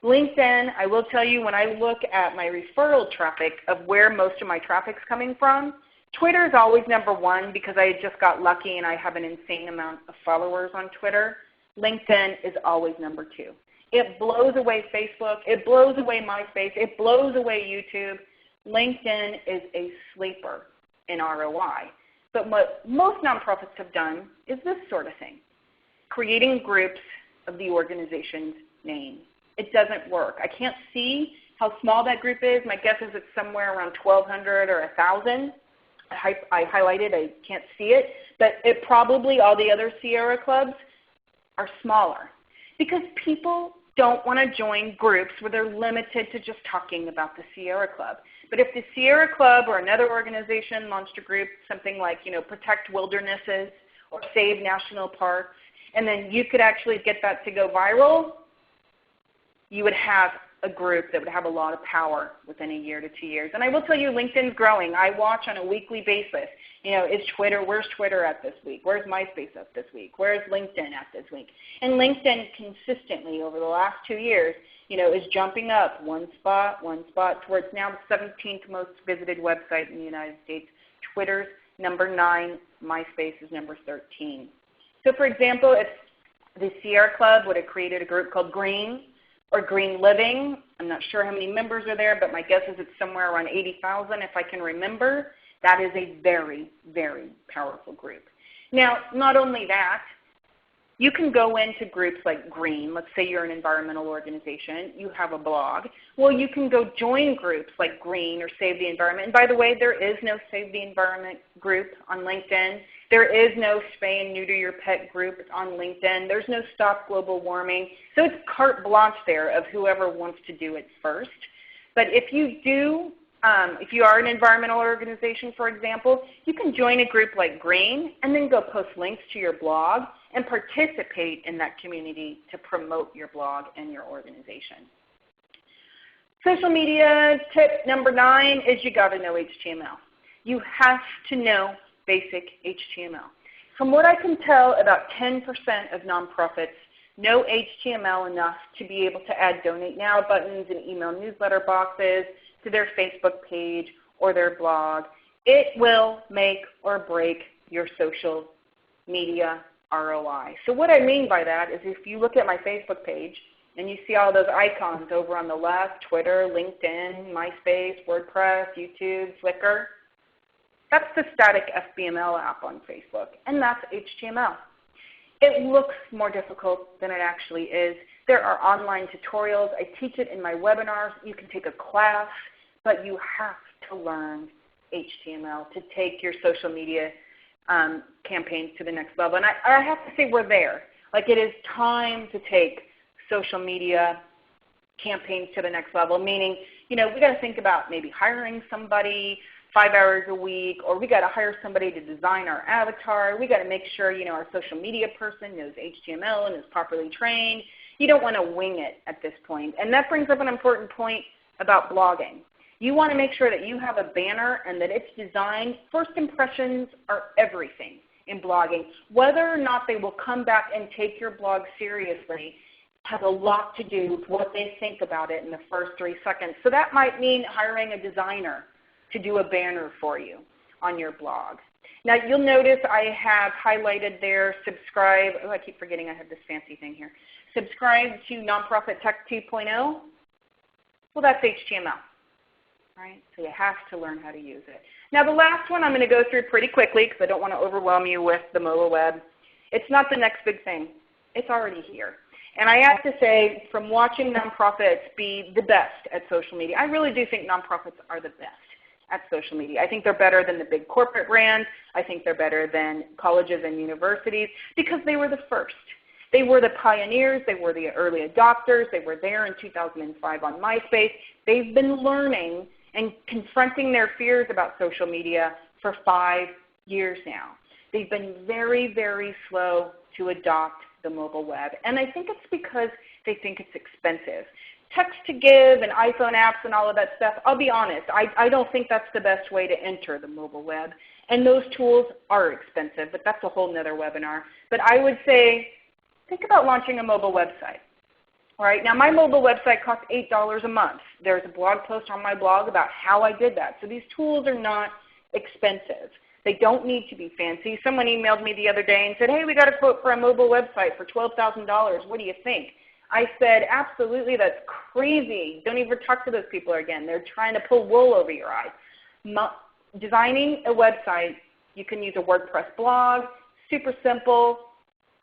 LinkedIn, I will tell you, when I look at my referral traffic of where most of my traffic is coming from, Twitter is always number one because I just got lucky and I have an insane amount of followers on Twitter. LinkedIn is always number two. It blows away Facebook. It blows away MySpace. It blows away YouTube. LinkedIn is a sleeper in ROI. But what most nonprofits have done is this sort of thing, creating groups of the organization's name. It doesn't work. I can't see how small that group is. My guess is it's somewhere around 1,200 or 1,000. I highlighted, I can't see it. But it probably, all the other Sierra clubs are smaller because people don't want to join groups where they're limited to just talking about the Sierra Club. But if the Sierra Club or another organization launched a group, something like, Protect Wildernesses or Save National Parks, and then you could actually get that to go viral, you would have a group that would have a lot of power within a year to 2 years. And I will tell you, LinkedIn's growing. I watch on a weekly basis. Is Twitter, where's Twitter at this week? Where's MySpace at this week? Where's LinkedIn at this week? And LinkedIn consistently over the last 2 years, is jumping up one spot towards now the 17th most visited website in the United States. Twitter's number 9, MySpace is number 13. So for example, if the Sierra Club would have created a group called Green, or Green Living. I'm not sure how many members are there, but my guess is it's somewhere around 80,000 if I can remember. That is a very, very powerful group. Now, not only that, you can go into groups like Green. Let's say you're an environmental organization. You have a blog. Well, you can go join groups like Green or Save the Environment. And by the way, there is no Save the Environment group on LinkedIn. There is no Spay and Neuter Your Pet group on LinkedIn. There's no Stop Global Warming. So it's carte blanche there of whoever wants to do it first. But if you do, if you are an environmental organization, for example, you can join a group like Green and then go post links to your blog and participate in that community to promote your blog and your organization. Social media tip number 9 is you got to know HTML. You have to know basic HTML. From what I can tell, about 10% of nonprofits know HTML enough to be able to add Donate Now buttons and email newsletter boxes to their Facebook page or their blog. It will make or break your social media ROI. So what I mean by that is if you look at my Facebook page and you see all those icons over on the left, Twitter, LinkedIn, MySpace, WordPress, YouTube, Flickr, that's the static FBML app on Facebook, and that's HTML. It looks more difficult than it actually is. There are online tutorials. I teach it in my webinars. You can take a class, but you have to learn HTML to take your social media campaigns to the next level. And I have to say we're there. Like it is time to take social media campaigns to the next level, meaning, we got to think about maybe hiring somebody 5 hours a week, or we got to hire somebody to design our avatar. We got to make sure, our social media person knows HTML and is properly trained. You don't want to wing it at this point. And that brings up an important point about blogging. You want to make sure that you have a banner and that it's designed. First impressions are everything in blogging. Whether or not they will come back and take your blog seriously has a lot to do with what they think about it in the first 3 seconds. So that might mean hiring a designer to do a banner for you on your blog. Now you'll notice I have highlighted there, subscribe. Oh, I keep forgetting I have this fancy thing here. Subscribe to Nonprofit Tech 2.0. Well, that's HTML. right? So you have to learn how to use it. Now the last one I'm going to go through pretty quickly because I don't want to overwhelm you with the mobile web. It's not the next big thing. It's already here. And I have to say, from watching nonprofits be the best at social media, I really do think nonprofits are the best at social media. I think they're better than the big corporate brands. I think they're better than colleges and universities because they were the first. They were the pioneers. They were the early adopters. They were there in 2005 on MySpace. They've been learning and confronting their fears about social media for 5 years now. They've been very, very slow to adopt the mobile web. And I think it's because they think it's expensive. Text to give and iPhone apps and all of that stuff, I'll be honest, I don't think that's the best way to enter the mobile web. And those tools are expensive, but that's a whole nother webinar. But I would say, think about launching a mobile website. All right, now my mobile website costs $8 a month. There's a blog post on my blog about how I did that. So these tools are not expensive. They don't need to be fancy. Someone emailed me the other day and said, hey, we got a quote for a mobile website for $12,000. What do you think? I said, absolutely, that's crazy. Don't even talk to those people again. They're trying to pull wool over your eyes. Designing a website, you can use a WordPress blog, super simple.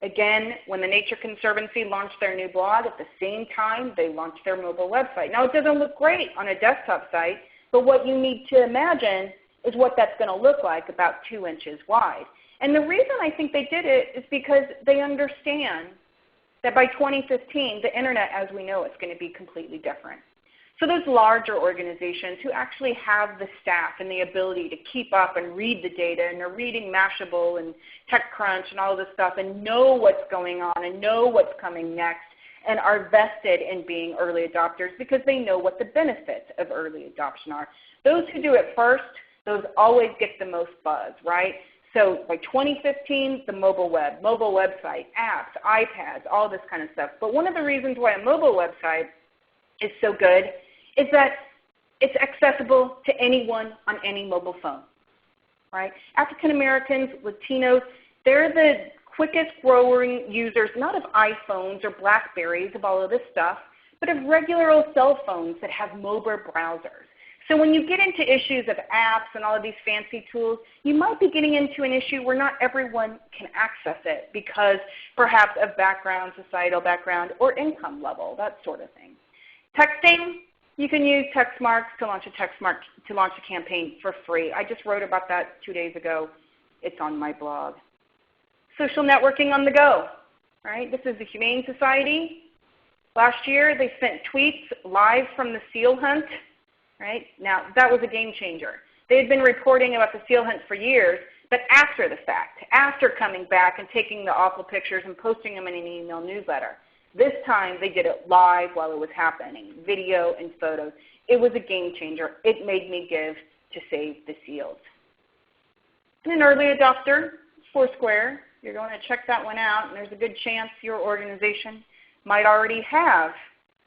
Again, when the Nature Conservancy launched their new blog, at the same time they launched their mobile website. Now it doesn't look great on a desktop site, but what you need to imagine is what that's going to look like about 2 inches wide. And the reason I think they did it is because they understand that by 2015, the internet as we know it's going to be completely different. So those larger organizations who actually have the staff and the ability to keep up and read the data, and they're reading Mashable and TechCrunch and all this stuff and know what's going on and know what's coming next and are vested in being early adopters because they know what the benefits of early adoption are. Those who do it first, those always get the most buzz, right? So by 2015, the mobile web, mobile website, apps, iPads, all this kind of stuff. But one of the reasons why a mobile website is so good is that it's accessible to anyone on any mobile phone, right? African Americans, Latinos, they're the quickest growing users, not of iPhones or Blackberries, of all of this stuff, but of regular old cell phones that have mobile browsers. So when you get into issues of apps and all of these fancy tools, you might be getting into an issue where not everyone can access it because perhaps of background, societal background, or income level, that sort of thing. Texting, you can use Textmarks to launch a campaign for free. I just wrote about that 2 days ago. It's on my blog. Social networking on the go, right? This is the Humane Society. Last year, they sent tweets live from the seal hunt. Right? Now, that was a game changer. They had been reporting about the seal hunt for years, but after the fact, after coming back and taking the awful pictures and posting them in an email newsletter. This time, they did it live while it was happening, video and photos. It was a game changer. It made me give to save the seals. And an early adopter, Foursquare. You're going to check that one out, and there's a good chance your organization might already have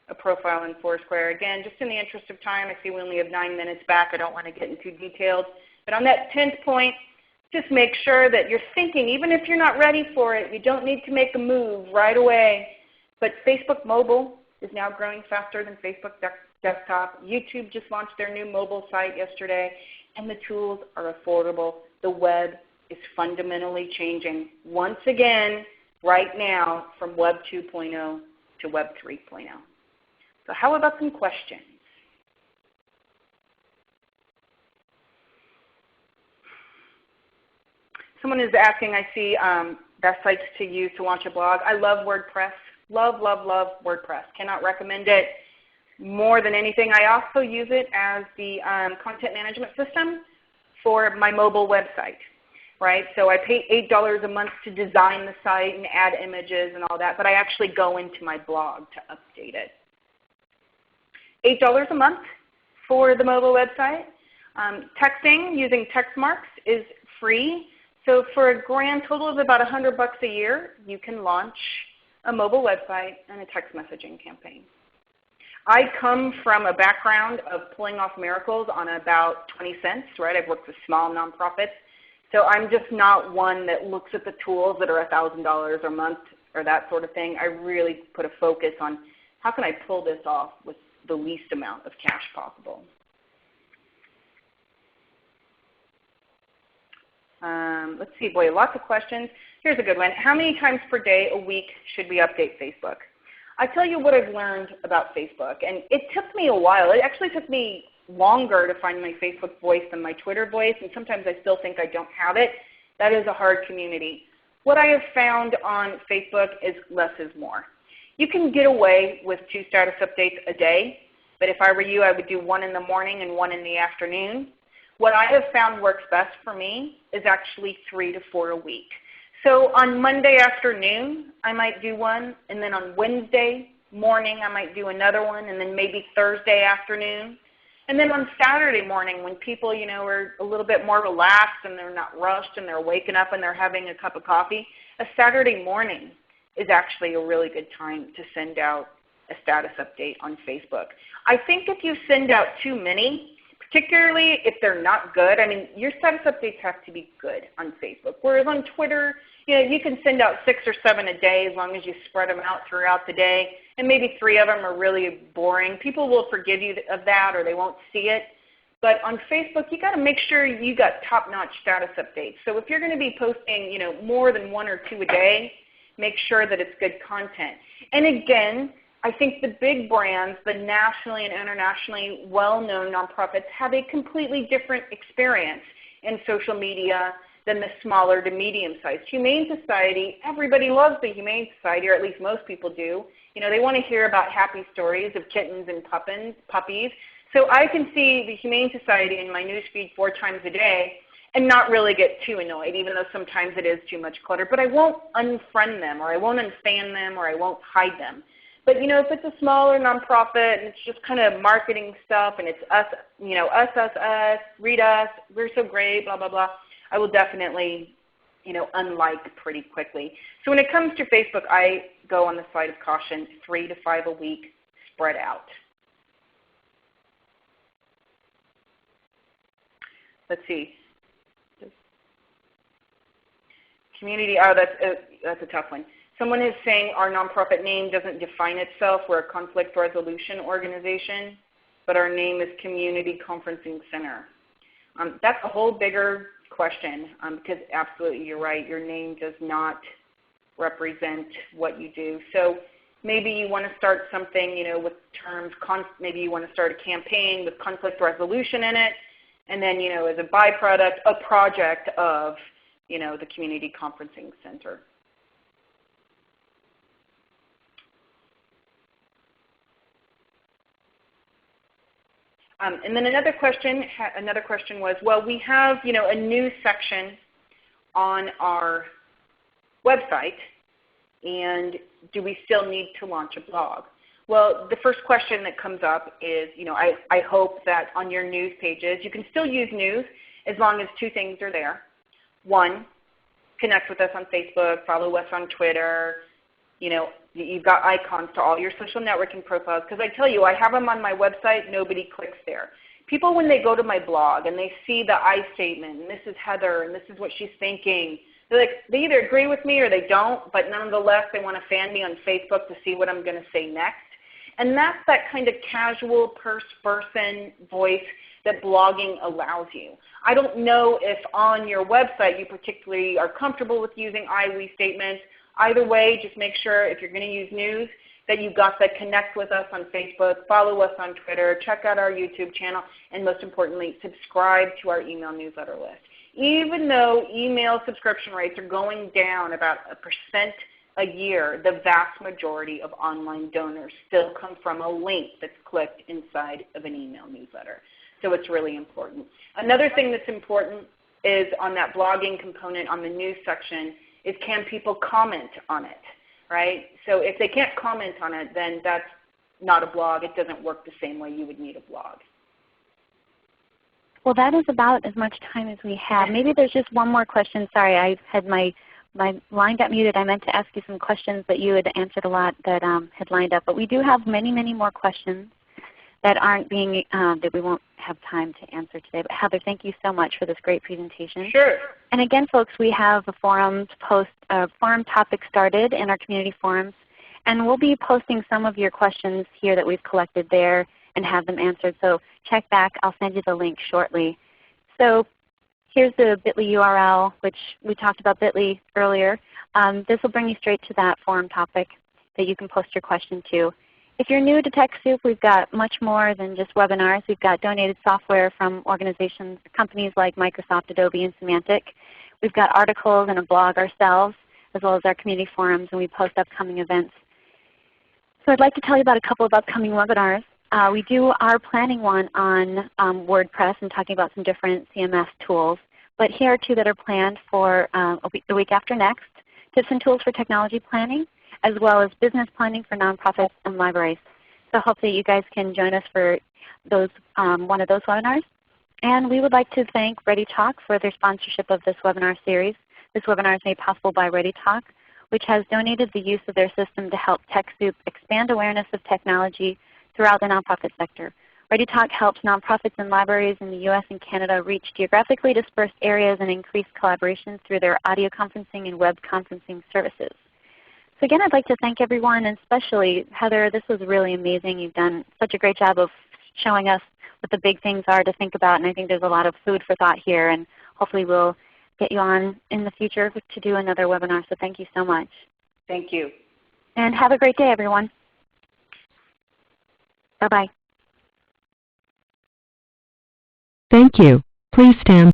a profile in Foursquare. Again, just in the interest of time, I see we only have 9 minutes back. I don't want to get into details. But on that 10th point, just make sure that you're thinking, even if you're not ready for it, you don't need to make a move right away. But Facebook Mobile is now growing faster than Facebook Desktop. YouTube just launched their new mobile site yesterday, and the tools are affordable. The web is fundamentally changing once again right now from Web 2.0 to Web 3.0. So how about some questions? Someone is asking, I see, best sites to use to launch a blog. I love WordPress. Love, love, love WordPress. Cannot recommend it more than anything. I also use it as the content management system for my mobile website. Right? So I pay $8 a month to design the site and add images and all that, but I actually go into my blog to update it. $8 a month for the mobile website. Texting using Textmarks is free. So for a grand total of about $100 a year, you can launch a mobile website and a text messaging campaign. I come from a background of pulling off miracles on about 20 cents, right? I've worked with small nonprofits. So I'm just not one that looks at the tools that are $1,000 a month or that sort of thing. I really put a focus on how can I pull this off with the least amount of cash possible. Let's see, boy, lots of questions. Here's a good one. How many times per day, a week, should we update Facebook? I tell you what I've learned about Facebook, and it took me a while. It actually took me longer to find my Facebook voice than my Twitter voice, and sometimes I still think I don't have it. That is a hard community. What I have found on Facebook is less is more. You can get away with 2 status updates a day, but if I were you, I would do 1 in the morning and 1 in the afternoon. What I have found works best for me is actually 3 to 4 a week. So on Monday afternoon, I might do 1, and then on Wednesday morning, I might do another one, and then maybe Thursday afternoon. And then on Saturday morning, when people, are a little bit more relaxed and they're not rushed and they're waking up and they're having a cup of coffee, a Saturday morning is actually a really good time to send out a status update on Facebook. I think if you send out too many, particularly if they're not good, your status updates have to be good on Facebook. Whereas on Twitter, you can send out 6 or 7 a day as long as you spread them out throughout the day, and maybe 3 of them are really boring. People will forgive you of that, or they won't see it. But on Facebook, you got to make sure you got top-notch status updates. So if you're going to be posting, more than 1 or 2 a day, make sure that it's good content. And again, I think the big brands, the nationally and internationally well-known nonprofits, have a completely different experience in social media than the smaller to medium-sized. Humane Society, everybody loves the Humane Society, or at least most people do. They want to hear about happy stories of kittens and puppies. So I can see the Humane Society in my newsfeed 4 times a day and not really get too annoyed, even though sometimes it is too much clutter. But I won't unfriend them, or I won't unfan them, or I won't hide them. But if it's a smaller nonprofit and it's just kind of marketing stuff and it's us, us, read us, we're so great, blah, blah, blah, I will definitely, unlike pretty quickly. So when it comes to Facebook, I go on the side of caution, 3 to 5 a week, spread out. Let's see. Community, that's a tough one. Someone is saying our nonprofit name doesn't define itself. We're a conflict resolution organization, but our name is Community Conferencing Center. That's a whole bigger question because absolutely you're right. Your name does not represent what you do. So maybe you want to start something, with terms, maybe you want to start a campaign with conflict resolution in it, and then, as a byproduct, a project of, the Community Conferencing Center. And then another question was, well, we have, a news section on our website, and do we still need to launch a blog? Well, the first question that comes up is, I hope that on your news pages, you can still use news as long as 2 things are there. 1, connect with us on Facebook, follow us on Twitter, you've got icons to all your social networking profiles. Because I tell you, I have them on my website. Nobody clicks there. People, when they go to my blog and they see the I statement, and this is Heather, and this is what she's thinking, they either agree with me or they don't, but nonetheless, they want to fan me on Facebook to see what I'm going to say next. And that's that kind of casual person voice that blogging allows you. I don't know if on your website you particularly are comfortable with using I, we statements. Either way, just make sure if you're going to use news that you've got the connect with us on Facebook, follow us on Twitter, check out our YouTube channel, and most importantly, subscribe to our email newsletter list. Even though email subscription rates are going down about 1% a year, the vast majority of online donors still come from a link that's clicked inside of an email newsletter. So it's really important. Another thing that's important is on that blogging component on the news section is can people comment on it, right? So if they can't comment on it, then that's not a blog. It doesn't work the same way you would need a blog. Well, that is about as much time as we have. Maybe there's just one more question. Sorry, I had my line got muted. I meant to ask you some questions, but you had answered a lot that had lined up. But we do have many, many more questions that aren't being, that we won't have time to answer today. But Heather, thank you so much for this great presentation. Sure. And again, folks, we have a forum topic started in our community forums. And we'll be posting some of your questions here that we've collected there and have them answered. So check back. I'll send you the link shortly. So Here's the bit.ly URL, which we talked about bit.ly earlier. This will bring you straight to that forum topic that you can post your question to. If you're new to TechSoup, we've got much more than just webinars. We've got donated software from organizations, companies like Microsoft, Adobe, and Symantec. We've got articles and a blog ourselves, as well as our community forums, and we post upcoming events. So I'd like to tell you about a couple of upcoming webinars. We are planning one on WordPress and talking about some different CMS tools. But here are two that are planned for the week after next: tips and tools for technology planning, as well as business planning for nonprofits and libraries. So hopefully you guys can join us for those, one of those webinars. And we would like to thank ReadyTalk for their sponsorship of this webinar series. This webinar is made possible by ReadyTalk, which has donated the use of their system to help TechSoup expand awareness of technology throughout the nonprofit sector. ReadyTalk helps nonprofits and libraries in the U.S. and Canada reach geographically dispersed areas and increase collaboration through their audio conferencing and web conferencing services. So again, I'd like to thank everyone, and especially Heather. This was really amazing. You've done such a great job of showing us what the big things are to think about, and I think there's a lot of food for thought here, and hopefully we'll get you on in the future to do another webinar. So thank you so much. Thank you. And have a great day, everyone. Bye-bye. Thank you. Please stand